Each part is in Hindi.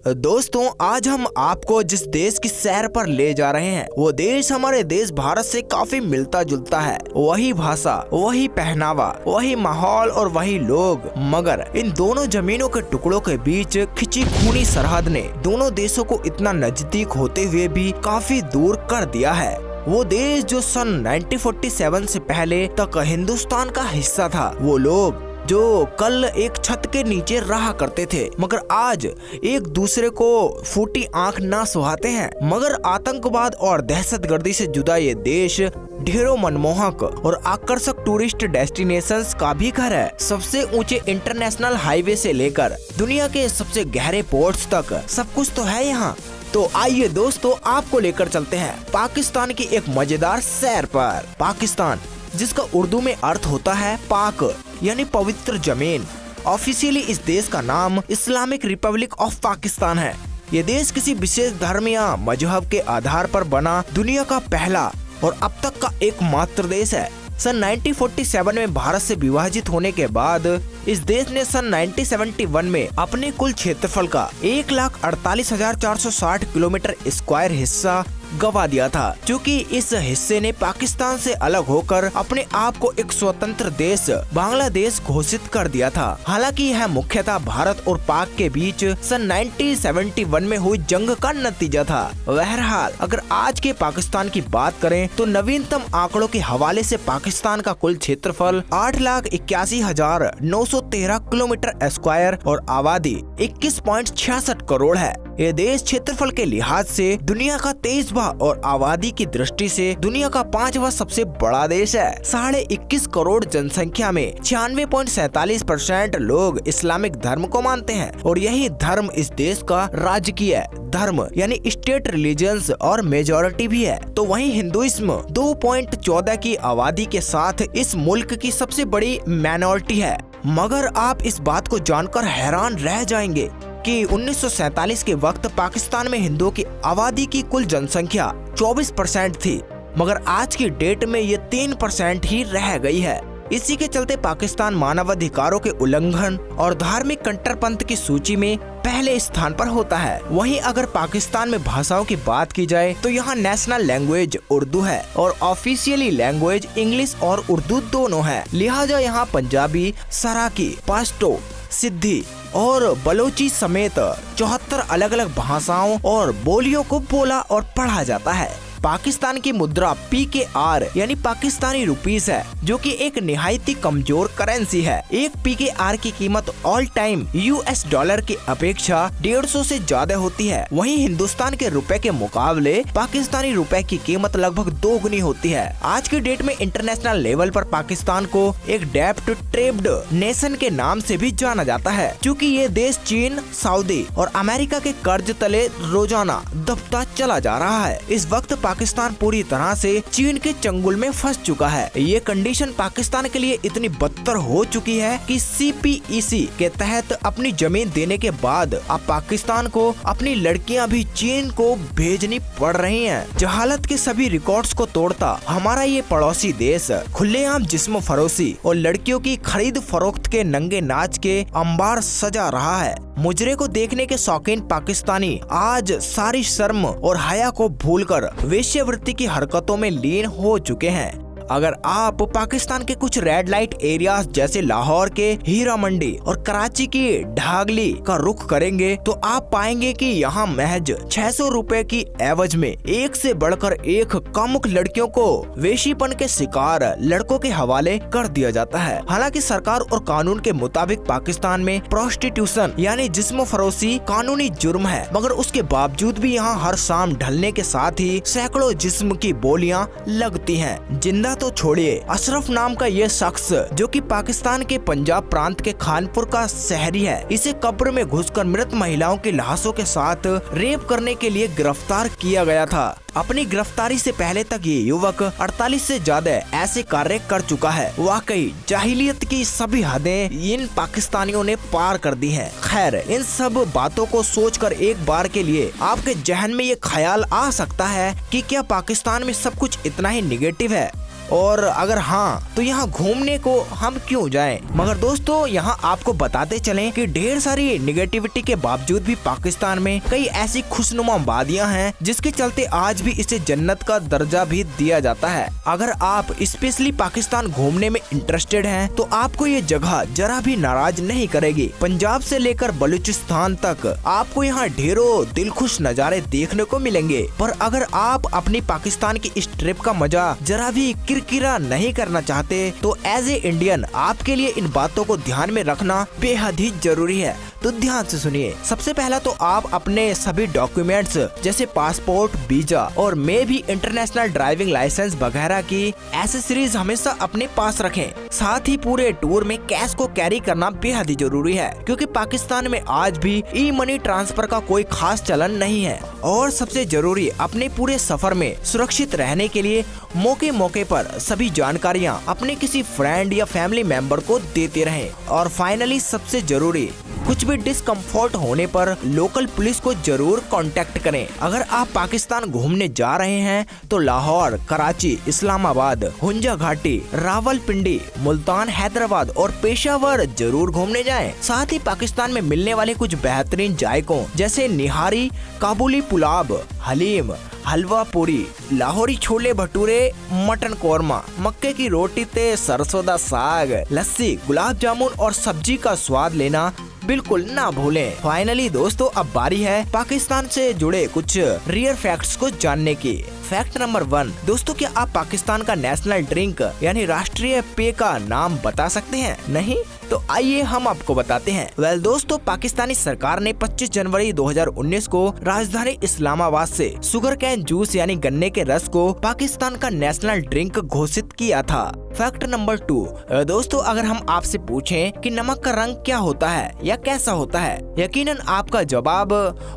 दोस्तों, आज हम आपको जिस देश की सैर पर ले जा रहे हैं वो देश हमारे देश भारत से काफी मिलता जुलता है। वही भाषा, वही पहनावा, वही माहौल और वही लोग, मगर इन दोनों जमीनों के टुकड़ों के बीच खिंची खूनी सरहद ने दोनों देशों को इतना नजदीक होते हुए भी काफी दूर कर दिया है। वो देश जो सन 1947 से पहले तक हिंदुस्तान का हिस्सा था, वो लोग जो कल एक छत के नीचे रहा करते थे मगर आज एक दूसरे को फूटी आंख ना सुहाते हैं। मगर आतंकवाद और दहशतगर्दी से जुदा ये देश ढेरों मनमोहक और आकर्षक टूरिस्ट डेस्टिनेशंस का भी घर है। सबसे ऊंचे इंटरनेशनल हाईवे से लेकर दुनिया के सबसे गहरे पोर्ट्स तक सब कुछ तो है यहाँ। तो आइए दोस्तों, आपको लेकर चलते हैं पाकिस्तान की एक मजेदार सैर पर। पाकिस्तान, जिसका उर्दू में अर्थ होता है पाक यानी पवित्र जमीन। ऑफिशियली इस देश का नाम इस्लामिक रिपब्लिक ऑफ पाकिस्तान है। ये देश किसी विशेष धर्म या मजहब के आधार पर बना दुनिया का पहला और अब तक का एकमात्र देश है। सन 1947 में भारत से विभाजित होने के बाद इस देश ने सन 1971 में अपने कुल क्षेत्रफल का 1,48,460 किलोमीटर स्क्वायर हिस्सा गवा दिया था, क्योंकि इस हिस्से ने पाकिस्तान से अलग होकर अपने आप को एक स्वतंत्र देश बांग्लादेश घोषित कर दिया था। हालांकि यह मुख्यतः भारत और पाक के बीच सन 1971 में हुई जंग का नतीजा था। बहरहाल, अगर आज के पाकिस्तान की बात करें तो नवीनतम आंकड़ों के हवाले से पाकिस्तान का कुल क्षेत्रफल 8,81,913 किलोमीटर स्क्वायर और आबादी 21.66 करोड़ है। ये देश क्षेत्रफल के लिहाज से दुनिया का 23वां और आबादी की दृष्टि से दुनिया का 5वां सबसे बड़ा देश है। 21.5 करोड़ जनसंख्या में 96.47% लोग इस्लामिक धर्म को मानते हैं और यही धर्म इस देश का राजकीय धर्म यानी स्टेट रिलीजन्स और मेजॉरिटी भी है। तो वहीं हिंदुइज्म 2.14 की आबादी के साथ इस मुल्क की सबसे बड़ी माइनॉरिटी है। मगर आप इस बात को जानकर हैरान रह जाएंगे कि 1947 के वक्त पाकिस्तान में हिंदुओं की आबादी की कुल जनसंख्या 24% थी, मगर आज की डेट में ये 3% ही रह गई है। इसी के चलते पाकिस्तान मानवाधिकारों के उल्लंघन और धार्मिक कट्टरपंथ की सूची में पहले स्थान पर होता है। वहीं अगर पाकिस्तान में भाषाओं की बात की जाए तो यहाँ नेशनल लैंग्वेज उर्दू है और ऑफिशियली लैंग्वेज इंग्लिश और उर्दू दोनों है। लिहाजा यहाँ पंजाबी, सराकी, पश्तो, सिद्धी और बलोची समेत 74 अलग अलग भाषाओं और बोलियों को बोला और पढ़ा जाता है। पाकिस्तान की मुद्रा PKR यानी पाकिस्तानी रुपीस है, जो कि एक निहायती कमजोर करेंसी है। एक PKR की कीमत ऑल टाइम US डॉलर की अपेक्षा 150 से ज्यादा होती है। वहीं हिंदुस्तान के रुपए के मुकाबले पाकिस्तानी रुपए की कीमत लगभग 2 गुनी होती है। आज के डेट में इंटरनेशनल लेवल पर पाकिस्तान को एक डेब्ट ट्रेप्ड नेशन के नाम से भी जाना जाता है, क्योंकि ये देश चीन, सऊदी और अमेरिका के कर्ज तले रोजाना दबता चला जा रहा है। इस वक्त पाकिस्तान पूरी तरह से चीन के चंगुल में फंस चुका है। ये कंडीशन पाकिस्तान के लिए इतनी बदतर हो चुकी है कि CPEC के तहत अपनी जमीन देने के बाद अब पाकिस्तान को अपनी लड़कियां भी चीन को भेजनी पड़ रही हैं। जहालत के सभी रिकॉर्ड्स को तोड़ता हमारा ये पड़ोसी देश खुलेआम जिस्म फरोशी और लड़कियों की खरीद फरोख्त के नंगे नाच के अंबार सजा रहा है। मुजरे को देखने के शौकीन पाकिस्तानी आज सारी शर्म और हया को भूलकर वेश्यावृत्ति की हरकतों में लीन हो चुके हैं। अगर आप पाकिस्तान के कुछ रेड लाइट एरियाज जैसे लाहौर के हीरा मंडी और कराची की ढागली का रुख करेंगे तो आप पाएंगे कि यहाँ महज 600 रुपए की एवज में एक से बढ़कर एक कामुक लड़कियों को वेशीपन के शिकार लड़कों के हवाले कर दिया जाता है। हालांकि सरकार और कानून के मुताबिक पाकिस्तान में प्रोस्टिट्यूशन यानी जिस्म फरोशी कानूनी जुर्म है, मगर उसके बावजूद भी यहाँ हर शाम ढलने के साथ ही सैकड़ों जिस्म की बोलियां लगती हैं। जिंदा तो छोड़िए, अशरफ नाम का ये शख्स जो कि पाकिस्तान के पंजाब प्रांत के खानपुर का शहरी है, इसे कब्र में घुसकर मृत महिलाओं की लाशों के साथ रेप करने के लिए गिरफ्तार किया गया था। अपनी गिरफ्तारी से पहले तक ये युवक 48 से ज्यादा ऐसे कार्य कर चुका है। वाकई जाहिलियत की सभी हदें इन पाकिस्तानियों ने पार कर दी हैं। खैर, इन सब बातों को सोचकर एक बार के लिए आपके जहन में ये ख्याल आ सकता है कि क्या पाकिस्तान में सब कुछ इतना ही निगेटिव है और अगर हाँ तो यहाँ घूमने को हम क्यों जाएं? मगर दोस्तों यहाँ आपको बताते चलें कि ढेर सारी निगेटिविटी के बावजूद भी पाकिस्तान में कई ऐसी खुशनुमा वादियां हैं जिसके चलते आज भी इसे जन्नत का दर्जा भी दिया जाता है। अगर आप स्पेशली पाकिस्तान घूमने में इंटरेस्टेड हैं तो आपको ये जगह जरा भी नाराज नहीं करेगी। पंजाब से लेकर बलूचिस्तान तक आपको यहाँ ढेरों दिलखुश नज़ारे देखने को मिलेंगे। पर अगर आप अपनी पाकिस्तान की इस ट्रिप का मजा जरा भी किरकिरा नहीं करना चाहते तो एज ए इंडियन आपके लिए इन बातों को ध्यान में रखना बेहद ही जरूरी है। तो ध्यान से सुनिए। सबसे पहला तो आप अपने सभी डॉक्यूमेंट्स जैसे पासपोर्ट, वीजा और मे भी इंटरनेशनल ड्राइविंग लाइसेंस वगैरह की एसेसरीज हमेशा अपने पास रखें। साथ ही पूरे टूर में कैश को कैरी करना बेहद ही जरूरी है क्योंकि पाकिस्तान में आज भी ई मनी ट्रांसफर का कोई खास चलन नहीं है। और सबसे जरूरी अपने पूरे सफर में सुरक्षित रहने के लिए मौके पर सभी जानकारियां अपने किसी फ्रेंड या फैमिली मेंबर को देते रहें। और फाइनली सबसे जरूरी कुछ भी डिस्कम्फर्ट होने पर लोकल पुलिस को जरूर कांटेक्ट करें। अगर आप पाकिस्तान घूमने जा रहे हैं तो लाहौर, कराची, इस्लामाबाद, हुंजा घाटी, रावलपिंडी, मुल्तान, हैदराबाद और पेशावर जरूर घूमने जाएं। साथ ही पाकिस्तान में मिलने वाले कुछ बेहतरीन जायकों जैसे निहारी, काबुली पुलाव, हलीम, हलवा पूरी, लाहौरी छोले भटूरे, मटन कोरमा, मक्के की रोटी ते सरसों दा साग, लस्सी, गुलाब जामुन और सब्जी का स्वाद लेना बिल्कुल ना भूलें। फाइनली दोस्तों अब बारी है पाकिस्तान से जुड़े कुछ रियल फैक्ट्स को जानने की। फैक्ट नंबर 1 दोस्तों, क्या आप पाकिस्तान का नेशनल ड्रिंक यानी राष्ट्रीय पेय का नाम बता सकते हैं? नहीं? तो आइए हम आपको बताते हैं। दोस्तों, पाकिस्तानी सरकार ने 25 जनवरी 2019 को राजधानी इस्लामाबाद से शुगर कैन जूस यानी गन्ने के रस को पाकिस्तान का नेशनल ड्रिंक घोषित किया था। फैक्ट नंबर 2 दोस्तों, अगर हम आपसे पूछें कि नमक का रंग क्या होता है या कैसा होता है, यकीनन आपका जवाब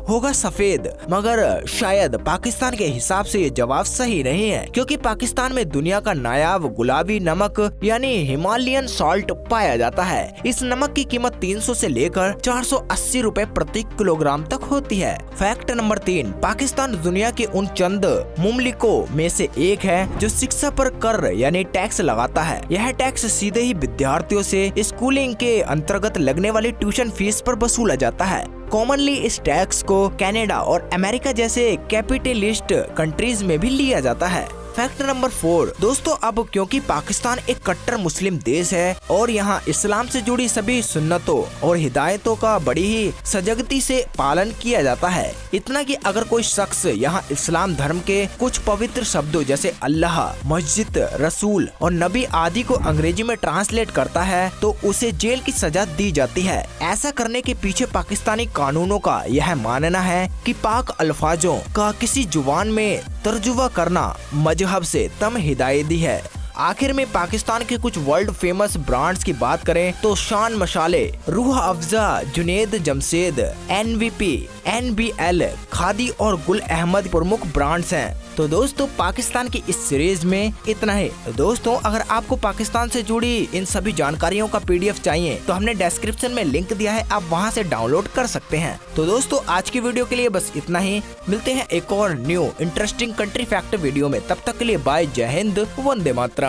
होगा सफेद। मगर शायद पाकिस्तान के हिसाब से ये जवाब सही नहीं है क्योंकि पाकिस्तान में दुनिया का नायाब गुलाबी नमक यानी हिमालयन सॉल्ट पाया जाता है। इस नमक की कीमत 300 से लेकर 480 रुपए प्रति किलोग्राम तक होती है। फैक्ट नंबर 3 पाकिस्तान दुनिया के उन चंद मुमलिकों में से एक है जो शिक्षा पर कर यानी टैक्स लगाता है। यह टैक्स सीधे ही विद्यार्थियों से स्कूलिंग के अंतर्गत लगने वाली ट्यूशन फीस पर वसूला जाता है। कॉमनली इस टैक्स को कनाडा और अमेरिका जैसे कैपिटलिस्ट कंट्रीज में भी लिया जाता है। फैक्ट नंबर 4 दोस्तों, अब क्योंकि पाकिस्तान एक कट्टर मुस्लिम देश है और यहाँ इस्लाम से जुड़ी सभी सुन्नतों और हिदायतों का बड़ी ही सजगती से पालन किया जाता है। इतना कि अगर कोई शख्स यहाँ इस्लाम धर्म के कुछ पवित्र शब्दों जैसे अल्लाह, मस्जिद, रसूल और नबी आदि को अंग्रेजी में ट्रांसलेट करता है तो उसे जेल की सजा दी जाती है। ऐसा करने के पीछे पाकिस्तानी कानूनों का यह मानना है कि पाक अल्फाजों का किसी जुबान में तर्जुमा करना मजहब से तम हिदायती है। आखिर में पाकिस्तान के कुछ वर्ल्ड फेमस ब्रांड्स की बात करें तो शान मसाले, रूह अफ़ज़ा, जुनैद जमशेद, NVP, NBL, खादी और गुल अहमद प्रमुख ब्रांड्स हैं। तो दोस्तों पाकिस्तान की इस सीरीज में इतना ही। दोस्तों अगर आपको पाकिस्तान से जुड़ी इन सभी जानकारियों का PDF चाहिए तो हमने डिस्क्रिप्शन में लिंक दिया है, आप वहां से डाउनलोड कर सकते हैं। तो दोस्तों आज की वीडियो के लिए बस इतना ही। मिलते हैं एक और new interesting country fact video में। तब तक के लिए बाय, जय हिंद, वंदे मातरम।